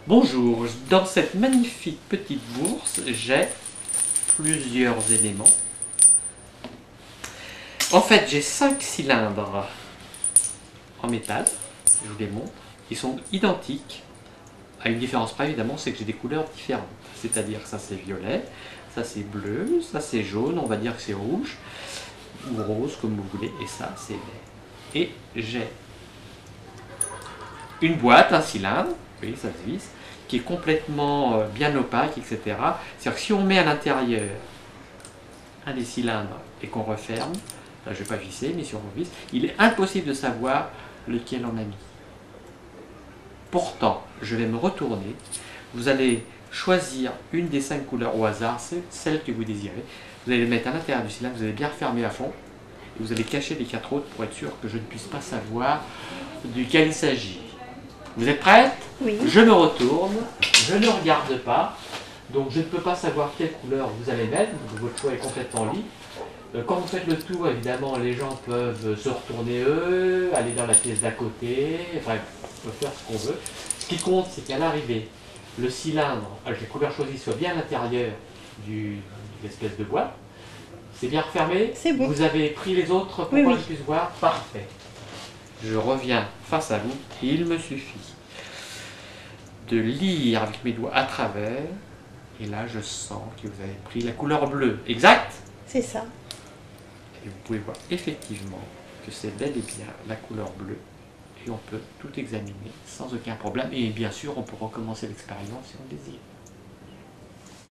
Bonjour, dans cette magnifique petite bourse, j'ai plusieurs éléments. En fait, j'ai 5 cylindres en métal, je vous les montre. Ils sont identiques, à une différence près évidemment, c'est que j'ai des couleurs différentes. C'est-à-dire que ça c'est violet, ça c'est bleu, ça c'est jaune, on va dire que c'est rouge, ou rose comme vous voulez, et ça c'est vert. Et j'ai une boîte, un cylindre, vous voyez ça se visse, qui est complètement bien opaque, etc. C'est-à-dire que si on met à l'intérieur un des cylindres et qu'on referme, là je ne vais pas visser, mais si on revisse, il est impossible de savoir lequel on a mis. Pourtant, je vais me retourner, vous allez choisir une des 5 couleurs au hasard, celle que vous désirez, vous allez les mettre à l'intérieur du cylindre, vous allez bien refermer à fond, et vous allez cacher les 4 autres pour être sûr que je ne puisse pas savoir duquel il s'agit. Vous êtes prête? Oui. Je me retourne, je ne regarde pas, donc je ne peux pas savoir quelle couleur vous allez mettre, donc votre choix est complètement libre. Quand vous faites le tour, évidemment, les gens peuvent se retourner eux, aller dans la pièce d'à côté, bref, on peut faire ce qu'on veut. Ce qui compte, c'est qu'à l'arrivée, le cylindre, avec les couleurs choisies, soit bien à l'intérieur de l'espèce de boîte. C'est bien refermé? C'est bon. Vous avez pris les autres pour Oui, que oui. je puisse voir? Parfait. Je reviens face à vous et il me suffit de lire avec mes doigts à travers, et là je sens que vous avez pris la couleur bleue. Exact? C'est ça. Et vous pouvez voir effectivement que c'est bel et bien la couleur bleue, et on peut tout examiner sans aucun problème, et bien sûr on peut recommencer l'expérience si on le désire.